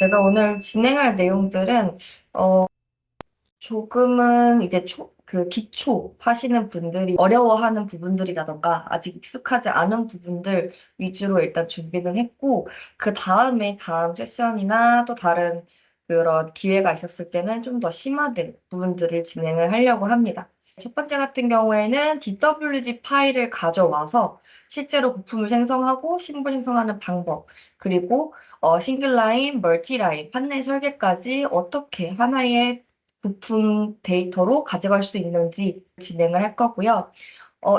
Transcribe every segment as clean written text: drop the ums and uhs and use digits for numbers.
제가 오늘 진행할 내용들은 어, 조금은 이제 기초 하시는 분들이 어려워하는 부분들이라던가 아직 익숙하지 않은 부분들 위주로 일단 준비는 했고, 그 다음에 다음 세션이나 또 다른 그런 기회가 있었을 때는 좀 더 심화된 부분들을 진행을 하려고 합니다. 첫 번째 같은 경우에는 DWG 파일을 가져와서 실제로 부품을 생성하고 심볼 생성하는 방법, 그리고 싱글 라인, 멀티 라인, 판넬 설계까지 어떻게 하나의 부품 데이터로 가져갈 수 있는지 진행을 할 거고요.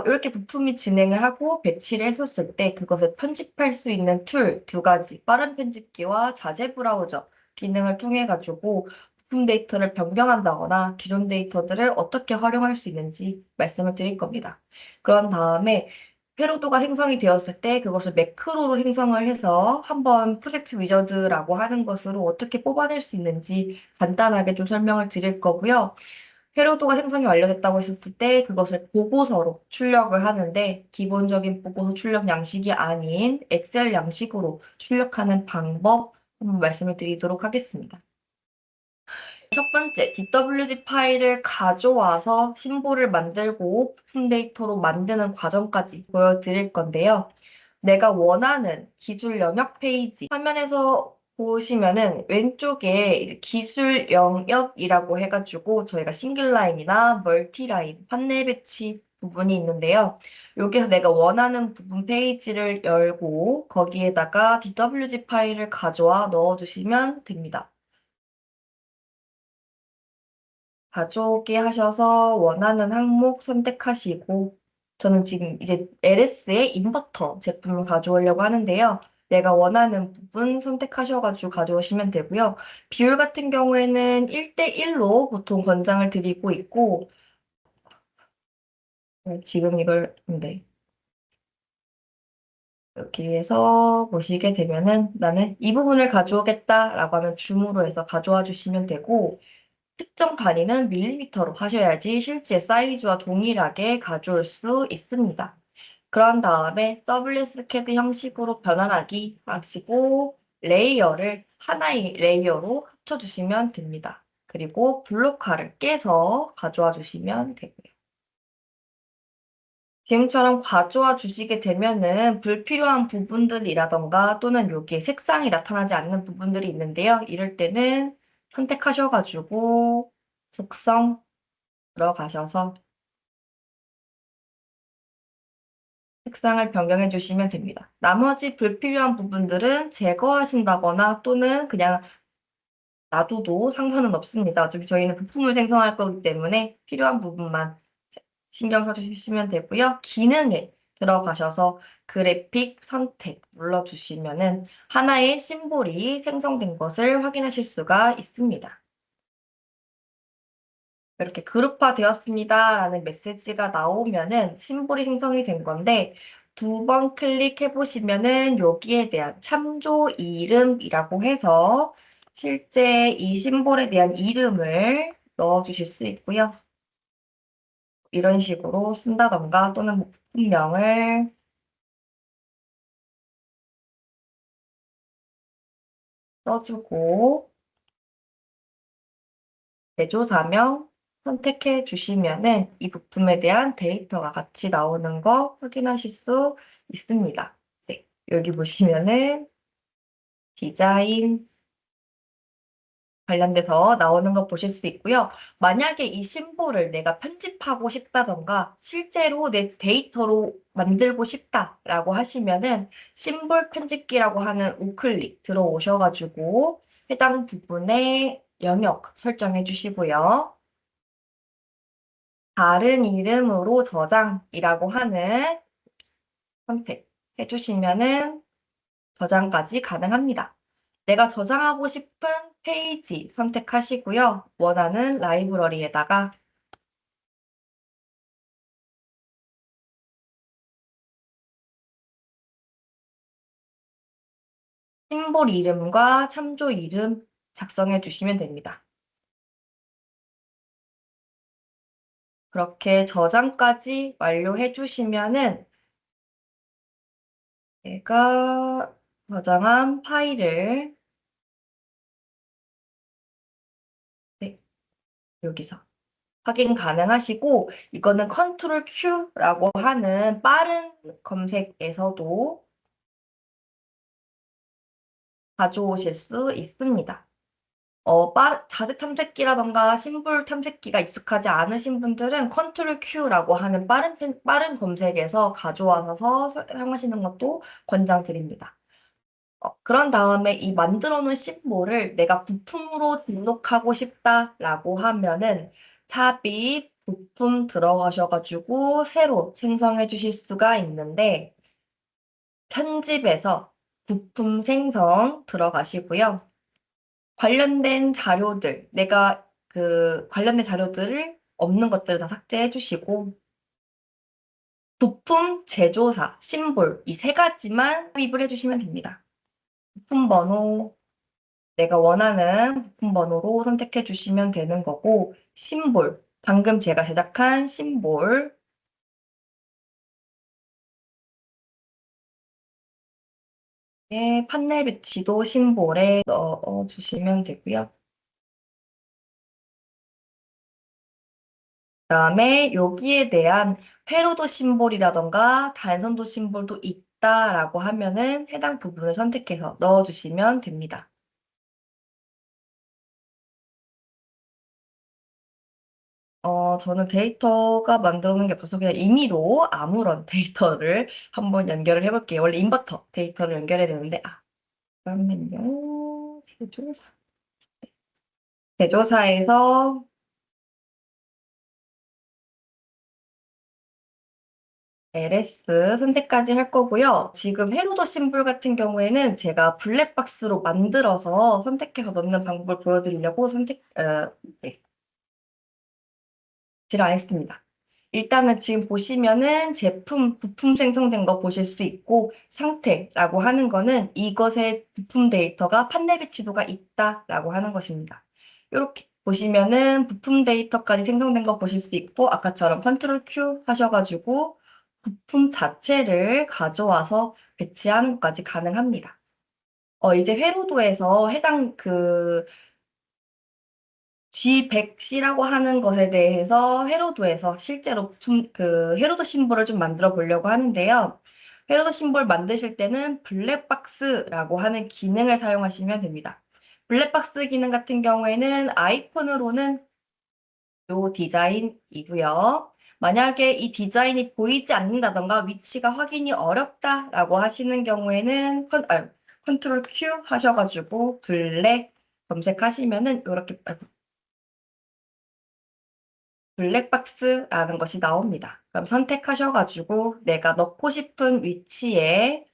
이렇게 부품이 진행을 하고 배치를 했었을 때 그것을 편집할 수 있는 툴 두 가지, 빠른 편집기와 자재 브라우저 기능을 통해 가지고 부품 데이터를 변경한다거나 기존 데이터들을 어떻게 활용할 수 있는지 말씀을 드릴 겁니다. 그런 다음에 회로도가 생성이 되었을 때 그것을 매크로로 생성을 해서 한번 프로젝트 위저드라고 하는 것으로 어떻게 뽑아낼 수 있는지 간단하게 좀 설명을 드릴 거고요. 회로도가 생성이 완료됐다고 했었을 때 그것을 보고서로 출력을 하는데, 기본적인 보고서 출력 양식이 아닌 엑셀 양식으로 출력하는 방법 한번 말씀을 드리도록 하겠습니다. 첫 번째, DWG 파일을 가져와서 심볼을 만들고 부품 데이터로 만드는 과정까지 보여드릴 건데요. 내가 원하는 기술 영역 페이지 화면에서 보시면은 왼쪽에 이제 기술 영역이라고 해가지고 저희가 싱글 라인이나 멀티 라인, 판넬 배치 부분이 있는데요. 여기서 내가 원하는 부분 페이지를 열고 거기에다가 DWG 파일을 가져와 넣어주시면 됩니다. 가져오게 하셔서 원하는 항목 선택하시고, 저는 지금 이제 LS의 인버터 제품을 가져오려고 하는데요. 내가 원하는 부분 선택하셔가지고 가져오시면 되고요. 비율 같은 경우에는 1대1로 보통 권장을 드리고 있고, 지금 이걸, 네. 이렇게 해서 보시게 되면은 나는 이 부분을 가져오겠다라고 하면 줌으로 해서 가져와 주시면 되고, 특정 단위는 밀리미터로 하셔야지 실제 사이즈와 동일하게 가져올 수 있습니다. 그런 다음에 WSCAD 형식으로 변환하기 하시고 레이어를 하나의 레이어로 합쳐주시면 됩니다. 그리고 블록화를 깨서 가져와 주시면 되고요. 지금처럼 가져와 주시게 되면은 불필요한 부분들이라던가 또는 여기에 색상이 나타나지 않는 부분들이 있는데요. 이럴 때는 선택하셔가지고 속성 들어가셔서 색상을 변경해 주시면 됩니다. 나머지 불필요한 부분들은 제거하신다거나 또는 그냥 놔둬도 상관은 없습니다. 어차피 저희는 부품을 생성할 거기 때문에 필요한 부분만 신경 써주시면 되고요. 기능에 들어가셔서 그래픽 선택 눌러주시면은 하나의 심볼이 생성된 것을 확인하실 수가 있습니다. 이렇게 그룹화 되었습니다라는 메시지가 나오면은 심볼이 생성이 된 건데, 두 번 클릭해 보시면은 여기에 대한 참조 이름이라고 해서 실제 이 심볼에 대한 이름을 넣어 주실 수 있고요. 이런 식으로 쓴다던가 또는 부품명을 써주고 제조사명 선택해 주시면은 이 부품에 대한 데이터가 같이 나오는 거 확인하실 수 있습니다. 네, 여기 보시면은 디자인 관련돼서 나오는 거 보실 수 있고요. 만약에 이 심볼을 내가 편집하고 싶다던가 실제로 내 데이터로 만들고 싶다라고 하시면은 심볼 편집기라고 하는 우클릭 들어오셔가지고 해당 부분에 영역 설정해 주시고요. 다른 이름으로 저장이라고 하는 선택해 주시면은 저장까지 가능합니다. 내가 저장하고 싶은 페이지 선택하시고요. 원하는 라이브러리에다가 심볼 이름과 참조 이름 작성해 주시면 됩니다. 그렇게 저장까지 완료해 주시면은 내가 저장한 파일을 여기서 확인 가능하시고, 이거는 컨트롤 Q라고 하는 빠른 검색에서도 가져오실 수 있습니다. 자세 탐색기라던가 심볼 탐색기가 익숙하지 않으신 분들은 컨트롤 Q라고 하는 빠른 검색에서 가져와서 사용하시는 것도 권장드립니다. 그런 다음에 이 만들어 놓은 심볼을 내가 부품으로 등록하고 싶다라고 하면은 삽입 부품 들어가셔가지고 새로 생성해 주실 수가 있는데 편집에서 부품 생성 들어가시고요. 관련된 자료들, 내가 그 관련된 자료들을 없는 것들을 다 삭제해 주시고 부품 제조사, 심볼 이 세 가지만 삽입을 해주시면 됩니다. 부품 번호, 내가 원하는 부품 번호로 선택해 주시면 되는 거고 심볼, 방금 제가 제작한 심볼 판넬 배치도 심볼에 넣어 주시면 되고요. 그다음에 여기에 대한 회로도 심볼이라던가 단선도 심볼도 있다라고 하면은 해당 부분을 선택해서 넣어주시면 됩니다. 저는 데이터가 만들어 놓은 게 없어서 그냥 임의로 아무런 데이터를 한번 연결을 해볼게요. 원래 인버터 데이터를 연결해야 되는데, 잠깐만요. 제조사에서 LS 선택까지 할 거고요. 지금 헤로더 심볼 같은 경우에는 제가 블랙박스로 만들어서 선택해서 넣는 방법을 보여드리려고 네, 안 했습니다. 일단은 지금 보시면은 제품, 부품 생성된 거 보실 수 있고 상태라고 하는 거는 이것의 부품 데이터가 판넬 배치도가 있다라고 하는 것입니다. 이렇게 보시면은 부품 데이터까지 생성된 거 보실 수 있고 아까처럼 컨트롤 Q 하셔가지고 부품 자체를 가져와서 배치하는 것까지 가능합니다. 이제 회로도에서 해당 G100C라고 하는 것에 대해서 회로도에서 실제로 회로도 심볼을 좀 만들어 보려고 하는데요. 회로도 심볼 만드실 때는 블랙박스라고 하는 기능을 사용하시면 됩니다. 블랙박스 기능 같은 경우에는 아이콘으로는 요 디자인이고요. 만약에 이 디자인이 보이지 않는다던가 위치가 확인이 어렵다라고 하시는 경우에는 컨트롤 Q 하셔가지고 블랙 검색하시면은 이렇게 블랙박스라는 것이 나옵니다. 그럼 선택하셔가지고 내가 넣고 싶은 위치에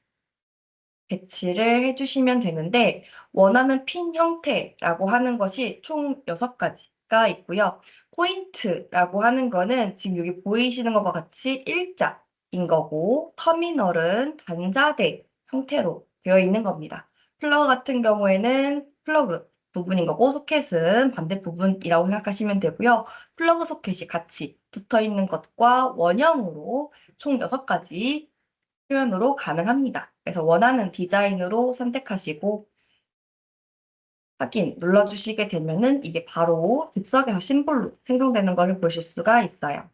배치를 해주시면 되는데 원하는 핀 형태라고 하는 것이 총 6가지가 있고요. 포인트라고 하는 거는 지금 여기 보이시는 것과 같이 일자인 거고 터미널은 단자대 형태로 되어 있는 겁니다. 플러그 같은 경우에는 플러그 부분인 거고 소켓은 반대 부분이라고 생각하시면 되고요. 플러그 소켓이 같이 붙어 있는 것과 원형으로 총 6가지 표현으로 가능합니다. 그래서 원하는 디자인으로 선택하시고 확인 눌러주시게 되면은 이게 바로 즉석에서 심볼로 생성되는 것을 보실 수가 있어요.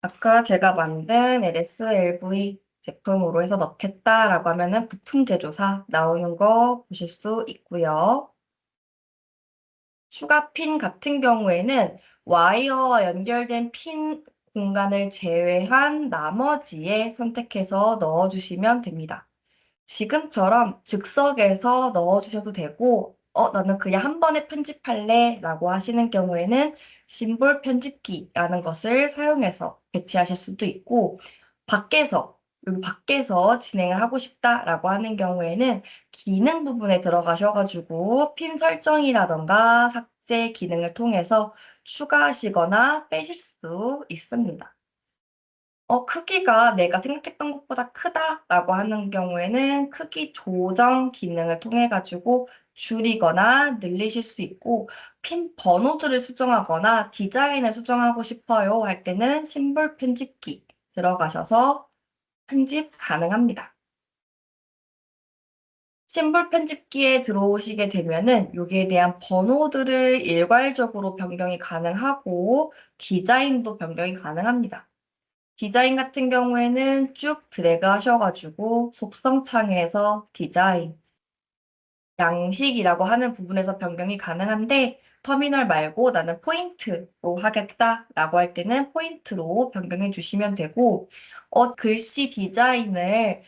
아까 제가 만든 LSLV 제품으로 해서 넣겠다라고 하면은 부품 제조사 나오는 거 보실 수 있고요. 추가 핀 같은 경우에는 와이어와 연결된 핀 공간을 제외한 나머지에 선택해서 넣어주시면 됩니다. 지금처럼 즉석에서 넣어주셔도 되고, 나는 그냥 한 번에 편집할래 라고 하시는 경우에는 심볼 편집기라는 것을 사용해서 배치하실 수도 있고, 여기 밖에서 진행을 하고 싶다라고 하는 경우에는 기능 부분에 들어가셔가지고 핀 설정이라던가 삭제 기능을 통해서 추가하시거나 빼실 수 있습니다. 크기가 내가 생각했던 것보다 크다라고 하는 경우에는 크기 조정 기능을 통해 가지고 줄이거나 늘리실 수 있고 핀 번호들을 수정하거나 디자인을 수정하고 싶어요 할 때는 심볼 편집기 들어가셔서 편집 가능합니다. 심볼 편집기에 들어오시게 되면은 여기에 대한 번호들을 일괄적으로 변경이 가능하고 디자인도 변경이 가능합니다. 디자인 같은 경우에는 쭉 드래그 하셔가지고 속성 창에서 디자인, 양식이라고 하는 부분에서 변경이 가능한데 터미널 말고 나는 포인트로 하겠다라고 할 때는 포인트로 변경해 주시면 되고 글씨 디자인을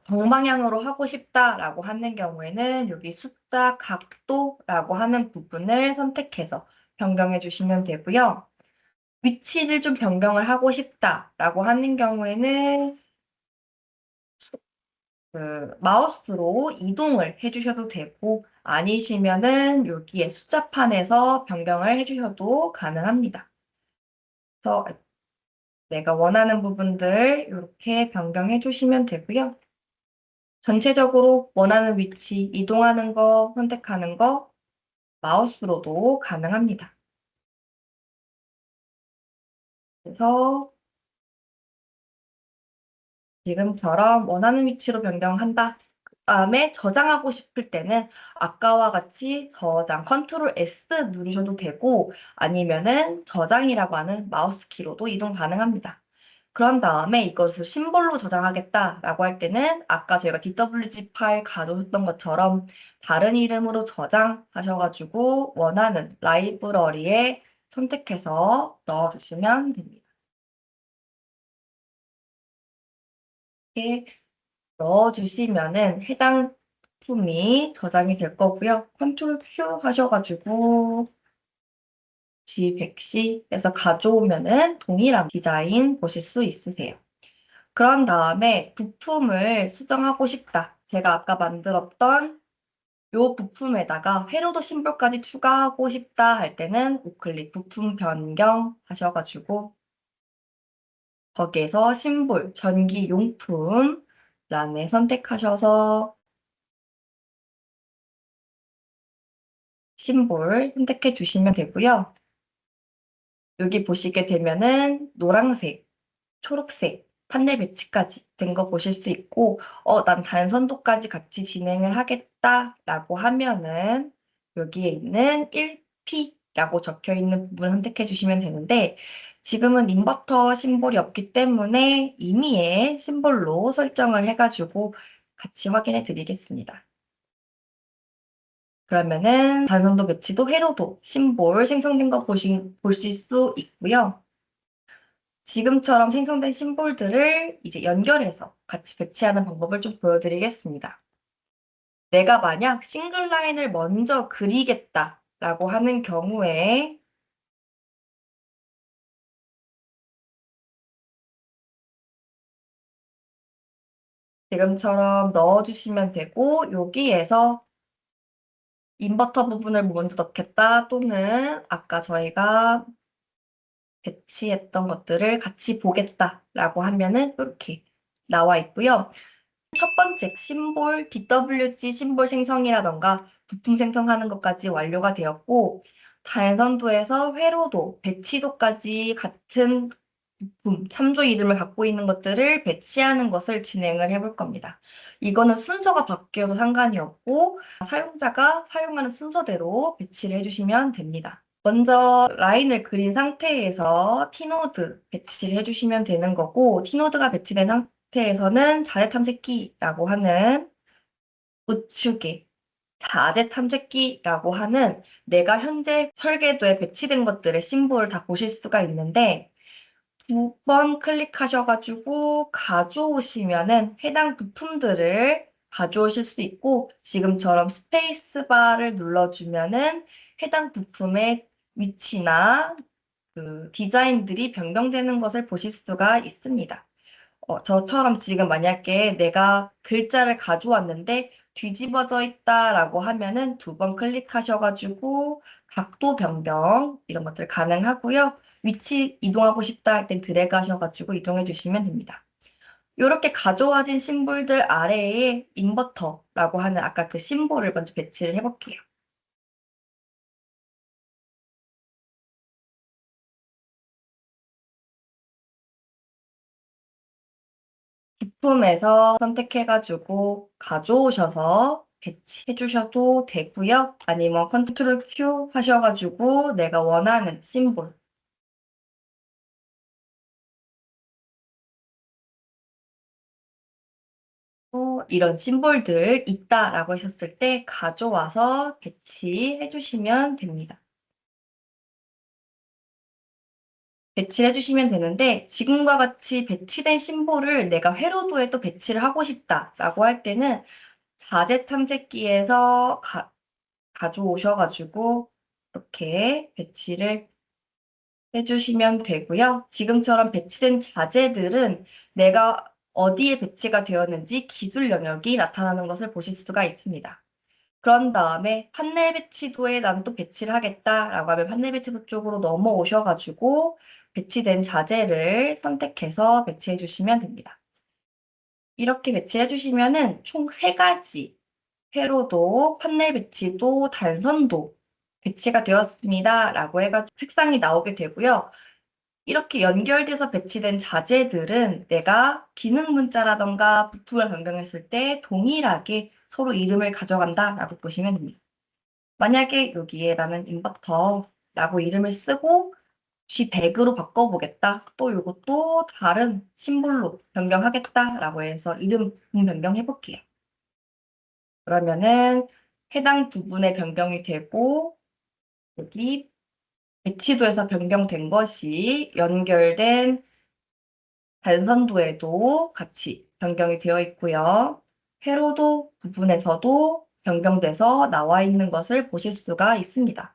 정방향으로 하고 싶다라고 하는 경우에는 여기 숫자 각도라고 하는 부분을 선택해서 변경해 주시면 되고요. 위치를 좀 변경을 하고 싶다라고 하는 경우에는 마우스로 이동을 해주셔도 되고 아니시면은 여기에 숫자판에서 변경을 해주셔도 가능합니다. 그래서 내가 원하는 부분들 이렇게 변경해 주시면 되고요. 전체적으로 원하는 위치 이동하는 거 선택하는 거 마우스로도 가능합니다. 그래서 지금처럼 원하는 위치로 변경한다. 그다음에 저장하고 싶을 때는 아까와 같이 저장 컨트롤 S 누르셔도 되고 아니면은 저장이라고 하는 마우스 키로도 이동 가능합니다. 그런 다음에 이것을 심볼로 저장하겠다라고 할 때는 아까 저희가 DWG 파일 가져오셨던 것처럼 다른 이름으로 저장하셔가지고 원하는 라이브러리에 선택해서 넣어주시면 됩니다. 이렇게 넣어주시면은 해당 부품이 저장이 될 거고요. 컨트롤 Q 하셔가지고 G100C에서 가져오면은 동일한 디자인 보실 수 있으세요. 그런 다음에 부품을 수정하고 싶다. 제가 아까 만들었던 이 부품에다가 회로도 심볼까지 추가하고 싶다 할 때는 우클릭 부품 변경 하셔가지고 거기에서 심볼 전기 용품 란에 선택하셔서 심볼 선택해 주시면 되고요. 여기 보시게 되면은 노란색, 초록색, 판넬 배치까지 된 거 보실 수 있고, 난 단선도까지 같이 진행을 하겠다라고 하면은 여기에 있는 1P라고 적혀 있는 부분 선택해 주시면 되는데, 지금은 인버터 심볼이 없기 때문에 임의의 심볼로 설정을 해가지고 같이 확인해 드리겠습니다. 그러면은 단선도 배치도 회로도 심볼 생성된 거 보실 수 있고요. 지금처럼 생성된 심볼들을 이제 연결해서 같이 배치하는 방법을 좀 보여드리겠습니다. 내가 만약 싱글 라인을 먼저 그리겠다라고 하는 경우에 지금처럼 넣어주시면 되고 여기에서 인버터 부분을 먼저 넣겠다 또는 아까 저희가 배치했던 것들을 같이 보겠다라고 하면은 이렇게 나와 있고요. 첫 번째 심볼, DWG 심볼 생성이라던가 부품 생성하는 것까지 완료가 되었고 단선도에서 회로도, 배치도까지 같은 부품, 참조 이름을 갖고 있는 것들을 배치하는 것을 진행을 해볼 겁니다. 이거는 순서가 바뀌어도 상관이 없고 사용자가 사용하는 순서대로 배치를 해주시면 됩니다. 먼저 라인을 그린 상태에서 티노드 배치를 해주시면 되는 거고 티노드가 배치된 상태에서는 자재 탐색기라고 하는 우측에 자재 탐색기라고 하는 내가 현재 설계도에 배치된 것들의 심볼을 다 보실 수가 있는데 두 번 클릭하셔가지고 가져오시면은 해당 부품들을 가져오실 수 있고 지금처럼 스페이스바를 눌러주면은 해당 부품의 위치나 그 디자인들이 변경되는 것을 보실 수가 있습니다. 저처럼 지금 만약에 내가 글자를 가져왔는데 뒤집어져 있다라고 하면은 두 번 클릭하셔가지고 각도 변경 이런 것들 가능하고요. 위치 이동하고 싶다 할 땐 드래그 하셔가지고 이동해 주시면 됩니다. 이렇게 가져와진 심볼들 아래에 인버터라고 하는 아까 그 심볼을 먼저 배치를 해볼게요. 부품에서 선택해가지고 가져오셔서 배치해 주셔도 되고요. 아니면 컨트롤 Q 하셔가지고 내가 원하는 심볼, 이런 심볼들 있다라고 하셨을 때 가져와서 배치해 주시면 됩니다. 배치를 해주시면 되는데 지금과 같이 배치된 심볼을 내가 회로도에 또 배치를 하고 싶다라고 할 때는 자재 탐색기에서 가져오셔가지고 이렇게 배치를 해주시면 되고요. 지금처럼 배치된 자재들은 내가 어디에 배치가 되었는지 기술 영역이 나타나는 것을 보실 수가 있습니다. 그런 다음에 판넬 배치도에 난 또 배치를 하겠다라고 하면 판넬 배치도 쪽으로 넘어오셔가지고 배치된 자재를 선택해서 배치해 주시면 됩니다. 이렇게 배치해 주시면은 총 3가지 회로도, 판넬 배치도, 단선도 배치가 되었습니다. 라고 해가지고 색상이 나오게 되고요. 이렇게 연결돼서 배치된 자재들은 내가 기능 문자라던가 부품을 변경했을 때 동일하게 서로 이름을 가져간다라고 보시면 됩니다. 만약에 여기에 나는 인버터라고 이름을 쓰고 G100으로 바꿔보겠다. 또 이것도 다른 심볼로 변경하겠다라고 해서 이름 변경해 볼게요. 그러면은 해당 부분에 변경이 되고 여기 배치도에서 변경된 것이 연결된 단선도에도 같이 변경이 되어 있고요. 회로도 부분에서도 변경돼서 나와 있는 것을 보실 수가 있습니다.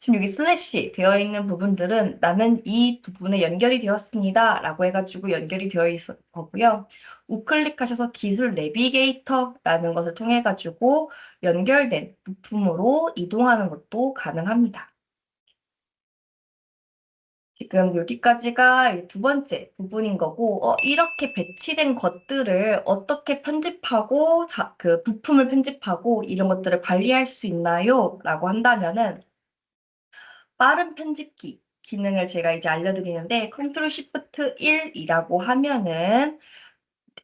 지금 여기 슬래시 되어 있는 부분들은 나는 이 부분에 연결이 되었습니다. 라고 해가지고 연결이 되어 있을 거고요. 우클릭하셔서 기술 내비게이터라는 것을 통해 가지고 연결된 부품으로 이동하는 것도 가능합니다. 지금 여기까지가 2번째 부분인 거고, 이렇게 배치된 것들을 어떻게 편집하고, 그 부품을 편집하고 이런 것들을 관리할 수 있나요? 라고 한다면은 빠른 편집기 기능을 제가 이제 알려드리는데 컨트롤 시프트 1이라고 하면은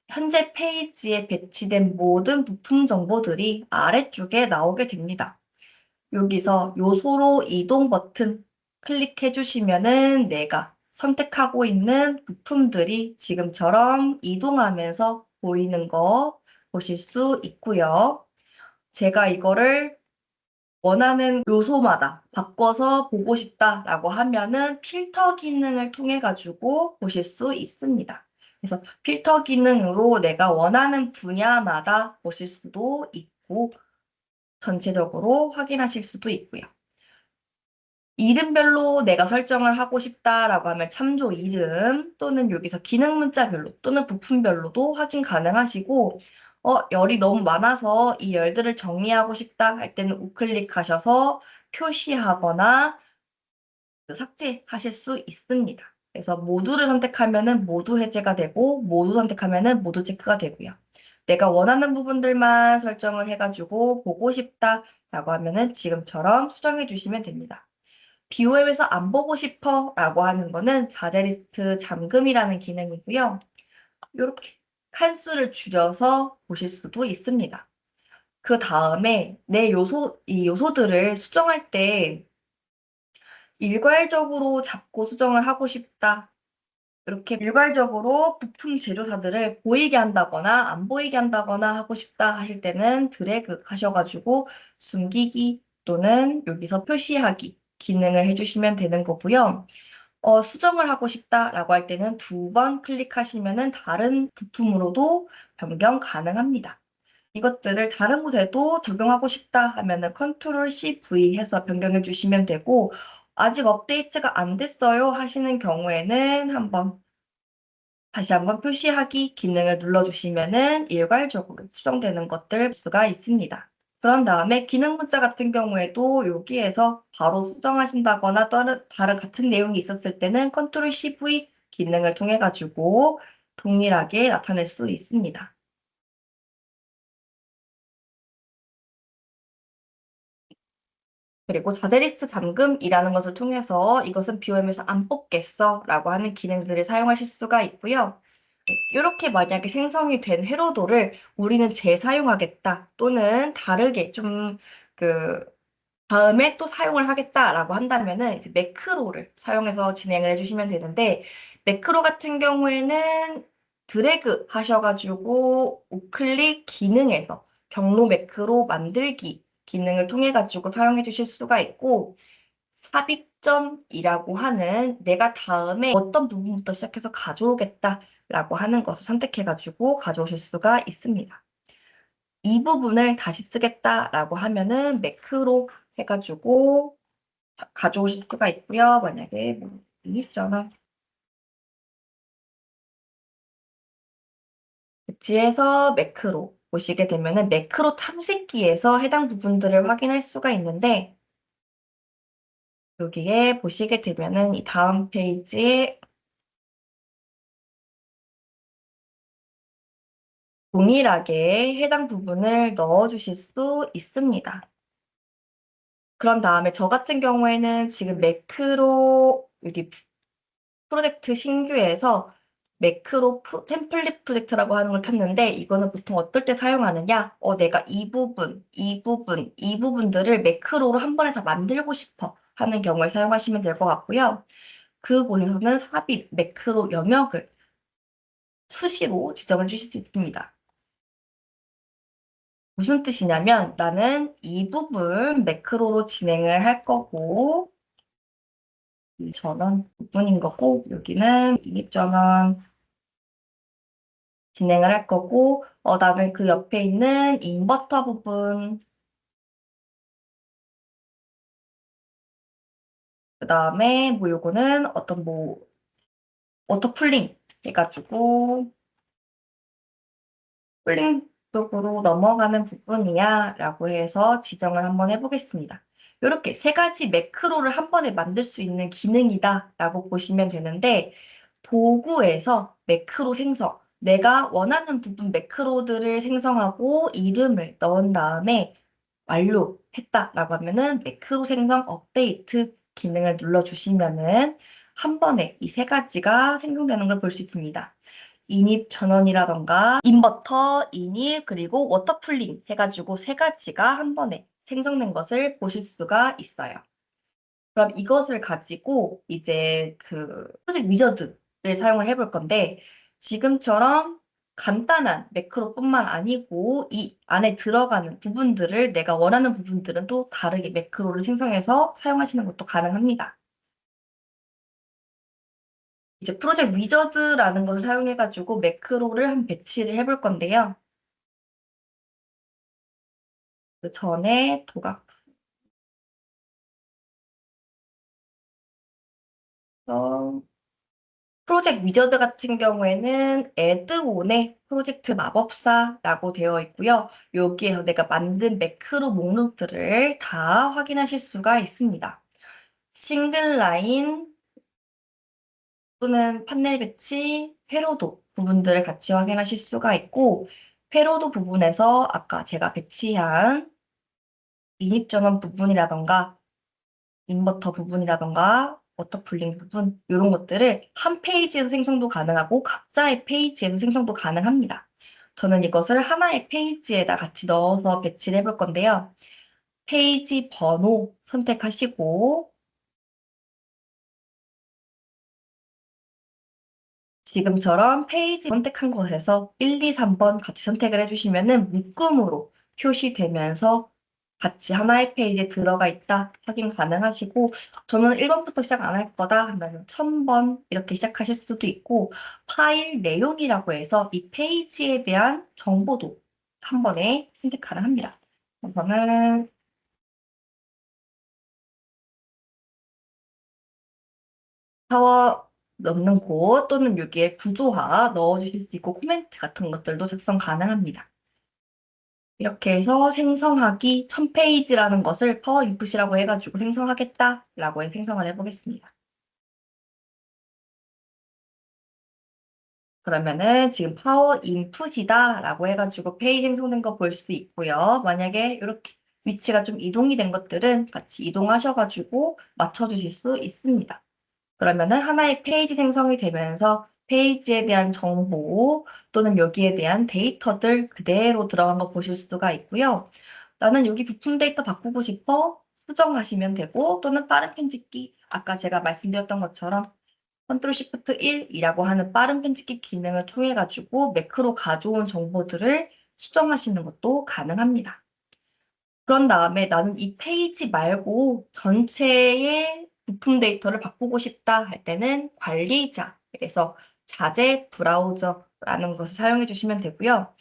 현재 페이지에 배치된 모든 부품 정보들이 아래쪽에 나오게 됩니다. 여기서 요소로 이동 버튼 클릭해 주시면은 내가 선택하고 있는 부품들이 지금처럼 이동하면서 보이는 거 보실 수 있고요. 제가 이거를 원하는 요소마다 바꿔서 보고 싶다라고 하면은 필터 기능을 통해 가지고 보실 수 있습니다. 그래서 필터 기능으로 내가 원하는 분야마다 보실 수도 있고 전체적으로 확인하실 수도 있고요. 이름별로 내가 설정을 하고 싶다라고 하면 참조 이름 또는 여기서 기능 문자별로 또는 부품별로도 확인 가능하시고 열이 너무 많아서 이 열들을 정리하고 싶다 할 때는 우클릭하셔서 표시하거나 삭제하실 수 있습니다. 그래서 모두를 선택하면은 모두 해제가 되고 모두 선택하면은 모두 체크가 되고요. 내가 원하는 부분들만 설정을 해가지고 보고 싶다라고 하면은 지금처럼 수정해 주시면 됩니다. BOM에서 안 보고 싶어 라고 하는 거는 자재 리스트 잠금이라는 기능이고요. 이렇게 칸수를 줄여서 보실 수도 있습니다. 그 다음에 이 요소들을 수정할 때 일괄적으로 잡고 수정을 하고 싶다. 이렇게 일괄적으로 부품 재료사들을 보이게 한다거나 안 보이게 한다거나 하고 싶다 하실 때는 드래그 하셔가지고 숨기기 또는 여기서 표시하기 기능을 해주시면 되는 거고요. 수정을 하고 싶다라고 할 때는 2번 클릭하시면은 다른 부품으로도 변경 가능합니다. 이것들을 다른 곳에도 적용하고 싶다 하면은 컨트롤 C, V 해서 변경해 주시면 되고 아직 업데이트가 안 됐어요 하시는 경우에는 다시 한번 표시하기 기능을 눌러주시면은 일괄적으로 수정되는 것들 볼 수가 있습니다. 그런 다음에 기능 문자 같은 경우에도 여기에서 바로 수정하신다거나 다른 같은 내용이 있었을 때는 컨트롤 CV 기능을 통해 가지고 동일하게 나타낼 수 있습니다. 그리고 자재 리스트 잠금이라는 것을 통해서 이것은 BOM에서 안 뽑겠어 라고 하는 기능들을 사용하실 수가 있고요. 이렇게 만약에 생성이 된 회로도를 우리는 재사용하겠다 또는 다르게 좀 그 다음에 또 사용을 하겠다라고 한다면은 이제 매크로를 사용해서 진행을 해주시면 되는데 매크로 같은 경우에는 드래그 하셔가지고 우클릭 기능에서 경로 매크로 만들기 기능을 통해 가지고 사용해 주실 수가 있고 삽입점이라고 하는 내가 다음에 어떤 부분부터 시작해서 가져오겠다라고 하는 것을 선택해 가지고 가져오실 수가 있습니다. 이 부분을 다시 쓰겠다라고 하면은 매크로 해가지고 가져오실 수가 있고요. 만약에 뭐 있잖아. 배치해서 매크로 보시게 되면은 매크로 탐색기에서 해당 부분들을 확인할 수가 있는데 여기에 보시게 되면은 이 다음 페이지에 동일하게 해당 부분을 넣어주실 수 있습니다. 그런 다음에 저 같은 경우에는 지금 매크로 여기 프로젝트 신규에서 매크로 템플릿 프로젝트라고 하는 걸 켰는데 이거는 보통 어떨 때 사용하느냐? 내가 이 부분, 이 부분, 이 부분들을 매크로로 한 번에 다 만들고 싶어 하는 경우에 사용하시면 될 것 같고요. 그곳에서는 삽입 매크로 영역을 수시로 지정을 주실 수 있습니다. 무슨 뜻이냐면 나는 이 부분 매크로로 진행을 할 거고 이 전원 부분인 거고 여기는 인입 전원 진행을 할 거고 나는 그 옆에 있는 인버터 부분 그 다음에 뭐 요거는 어떤 뭐 워터 쿨링 해가지고 쿨링 쪽으로 넘어가는 부분이야 라고 해서 지정을 한번 해보겠습니다. 이렇게 세 가지 매크로를 한 번에 만들 수 있는 기능이다 라고 보시면 되는데 도구에서 매크로 생성 내가 원하는 부분 매크로들을 생성하고 이름을 넣은 다음에 완료했다라고 하면은 매크로 생성 업데이트 기능을 눌러주시면은 한 번에 이 세 가지가 생성되는 걸 볼 수 있습니다. 인입 전원이라던가 인버터, 인입, 그리고 워터풀링 해가지고 세 가지가 한 번에 생성된 것을 보실 수가 있어요. 그럼 이것을 가지고 이제 그 프로젝트 위저드를 사용을 해볼 건데 지금처럼 간단한 매크로뿐만 아니고 이 안에 들어가는 부분들을 내가 원하는 부분들은 또 다르게 매크로를 생성해서 사용하시는 것도 가능합니다. 이제 프로젝트 위저드라는 것을 사용해가지고 매크로를 한 배치를 해볼 건데요. 그 전에 도각서 프로젝트 위저드 같은 경우에는 애드온의 프로젝트 마법사라고 되어 있고요. 여기에서 내가 만든 매크로 목록들을 다 확인하실 수가 있습니다. 싱글 라인 또는 판넬 배치, 회로도 부분들을 같이 확인하실 수가 있고 회로도 부분에서 아까 제가 배치한 인입 전원 부분이라던가 인버터 부분이라던가 워터풀링 부분 이런 것들을 한 페이지에서 생성도 가능하고 각자의 페이지에서 생성도 가능합니다. 저는 이것을 하나의 페이지에다 같이 넣어서 배치를 해볼 건데요. 페이지 번호 선택하시고 지금처럼 페이지 선택한 곳에서 1, 2, 3번 같이 선택을 해주시면은 묶음으로 표시되면서 같이 하나의 페이지에 들어가 있다 확인 가능하시고 저는 1번부터 시작 안 할 거다 하면 1000번 이렇게 시작하실 수도 있고 파일 내용이라고 해서 이 페이지에 대한 정보도 한 번에 선택 가능합니다. 저는 샤워 넣는 곳 또는 여기에 구조화 넣어주실 수 있고 코멘트 같은 것들도 작성 가능합니다. 이렇게 해서 생성하기 1000페이지라는 것을 파워 인풋이라고 해가지고 생성하겠다라고 해 생성을 해보겠습니다. 그러면은 지금 파워 인풋이다라고 해가지고 페이지 생성된 거 볼 수 있고요. 만약에 이렇게 위치가 좀 이동이 된 것들은 같이 이동하셔가지고 맞춰주실 수 있습니다. 그러면은 하나의 페이지 생성이 되면서 페이지에 대한 정보 또는 여기에 대한 데이터들 그대로 들어간 거 보실 수가 있고요. 나는 여기 부품 데이터 바꾸고 싶어 수정하시면 되고 또는 빠른 편집기 아까 제가 말씀드렸던 것처럼 컨트롤 시프트 1이라고 하는 빠른 편집기 기능을 통해 가지고 매크로 가져온 정보들을 수정하시는 것도 가능합니다. 그런 다음에 나는 이 페이지 말고 전체의 부품 데이터를 바꾸고 싶다 할 때는 관리자, 그래서 자재 브라우저라는 것을 사용해 주시면 되고요.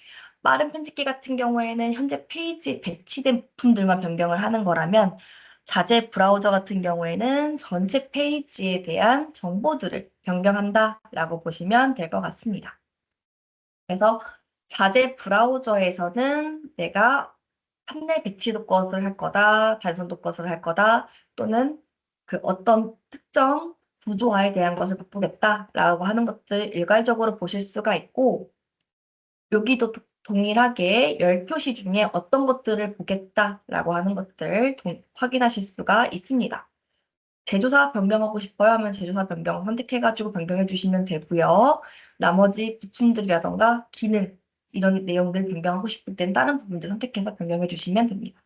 빠른 편집기 같은 경우에는 현재 페이지에 배치된 부품들만 변경을 하는 거라면 자재 브라우저 같은 경우에는 전체 페이지에 대한 정보들을 변경한다라고 보시면 될 것 같습니다. 그래서 자재 브라우저에서는 내가 판넬 배치도 것을 할 거다, 단선도 것을 할 거다, 또는 그 어떤 특정 구조화에 대한 것을 바꾸겠다라고 하는 것들 일괄적으로 보실 수가 있고, 여기도 동일하게 열 표시 중에 어떤 것들을 보겠다라고 하는 것들 확인하실 수가 있습니다. 제조사 변경하고 싶어요 하면 제조사 변경 선택해가지고 변경해 주시면 되고요. 나머지 부품들이라던가 기능 이런 내용들 변경하고 싶을 땐 다른 부분들 선택해서 변경해 주시면 됩니다.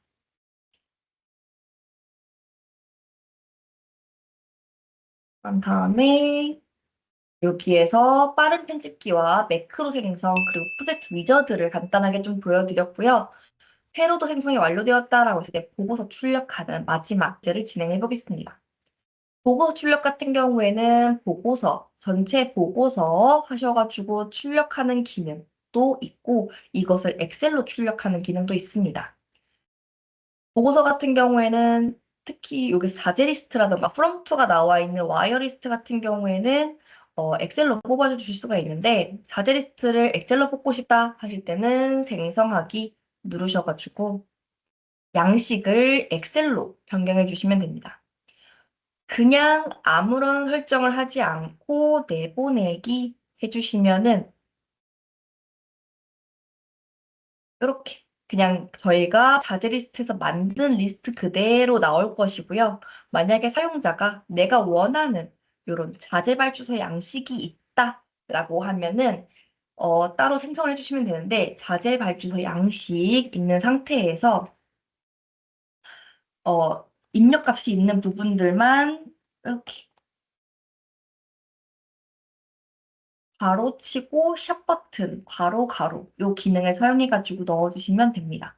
그런 다음에 여기에서 빠른 편집기와 매크로 생성 그리고 프로젝트 위저드를 간단하게 좀 보여드렸고요. 회로도 생성이 완료되었다라고 했을 때 보고서 출력하는 마지막 제를 진행해 보겠습니다. 보고서 출력 같은 경우에는 보고서, 전체 보고서 하셔가지고 출력하는 기능도 있고 이것을 엑셀로 출력하는 기능도 있습니다. 보고서 같은 경우에는 특히 여기 자재 리스트라든가 프롬프트가 나와 있는 와이어 리스트 같은 경우에는 엑셀로 뽑아 주실 수가 있는데 자재 리스트를 엑셀로 뽑고 싶다 하실 때는 생성하기 누르셔가지고 양식을 엑셀로 변경해 주시면 됩니다. 그냥 아무런 설정을 하지 않고 내보내기 해주시면은 이렇게 그냥 저희가 자재 리스트에서 만든 리스트 그대로 나올 것이고요. 만약에 사용자가 내가 원하는 이런 자재 발주서 양식이 있다라고 하면은 따로 생성을 해주시면 되는데 자재 발주서 양식 있는 상태에서 입력값이 있는 부분들만 이렇게 가로치고 샵 버튼, 괄호 가로 요 기능을 사용해 가지고 넣어주시면 됩니다.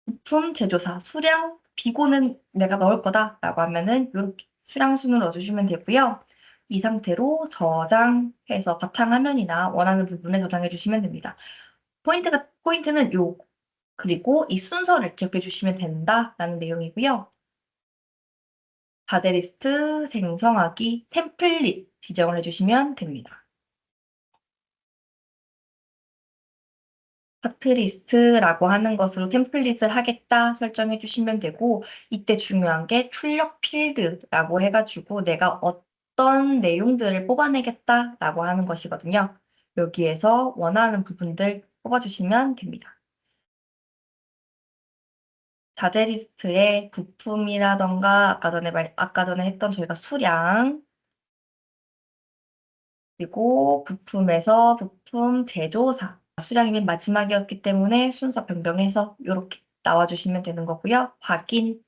부품 제조사 수량 비고는 내가 넣을 거다라고 하면은 이렇게 수량순을 넣어주시면 되고요. 이 상태로 저장해서 바탕화면이나 원하는 부분에 저장해 주시면 됩니다. 포인트는 요 그리고 이 순서를 기억해 주시면 된다라는 내용이고요. 자재 리스트 생성하기 템플릿 지정을 해주시면 됩니다. 파트리스트라고 하는 것으로 템플릿을 하겠다 설정해 주시면 되고 이때 중요한 게 출력 필드라고 해가지고 내가 어떤 내용들을 뽑아내겠다라고 하는 것이거든요. 여기에서 원하는 부분들 뽑아주시면 됩니다. 자재 리스트에 부품이라던가 아까 전에 했던 저희가 수량 그리고 부품에서 부품 제조사 수량이 맨 마지막이었기 때문에 순서 변경해서 이렇게 나와주시면 되는 거고요. 확인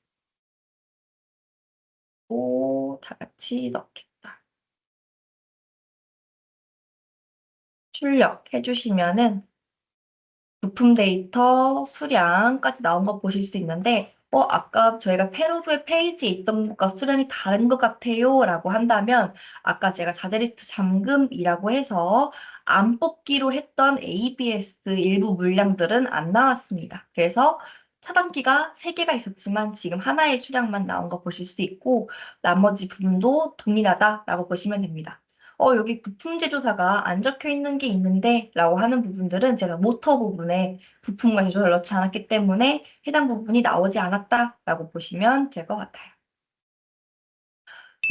다 같이 넣겠다. 출력해 주시면은 부품 데이터 수량까지 나온 거 보실 수 있는데 아까 저희가 페로도의 페이지에 있던 것과 수량이 다른 것 같아요 라고 한다면 아까 제가 자재 리스트 잠금이라고 해서 안 뽑기로 했던 ABS 일부 물량들은 안 나왔습니다. 그래서 차단기가 3개가 있었지만 지금 하나의 수량만 나온 거 보실 수 있고 나머지 부분도 동일하다라고 보시면 됩니다. 여기 부품 제조사가 안 적혀 있는 게 있는데 라고 하는 부분들은 제가 모터 부분에 부품과 제조사를 넣지 않았기 때문에 해당 부분이 나오지 않았다라고 보시면 될 것 같아요.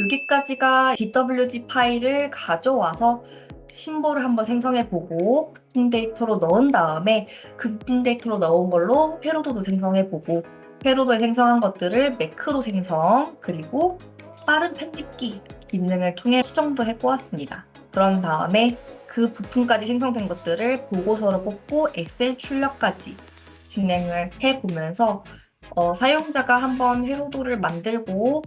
여기까지가 DWG 파일을 가져와서 심볼을 한번 생성해 보고 부품 데이터로 넣은 다음에 그 부품 데이터로 넣은 걸로 회로도도 생성해 보고 회로도에 생성한 것들을 매크로 생성 그리고 빠른 편집기 기능을 통해 수정도 해보았습니다. 그런 다음에 그 부품까지 생성된 것들을 보고서로 뽑고 엑셀 출력까지 진행을 해보면서 사용자가 한번 회로도를 만들고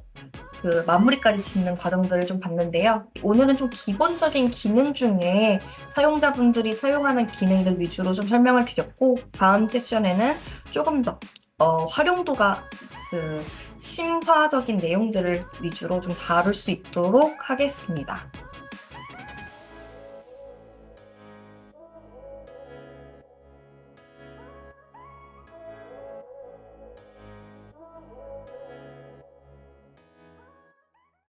그 마무리까지 짓는 과정들을 좀 봤는데요. 오늘은 좀 기본적인 기능 중에 사용자분들이 사용하는 기능들 위주로 좀 설명을 드렸고, 다음 세션에는 조금 더 활용도가 심화적인 내용들을 위주로 좀 다룰 수 있도록 하겠습니다.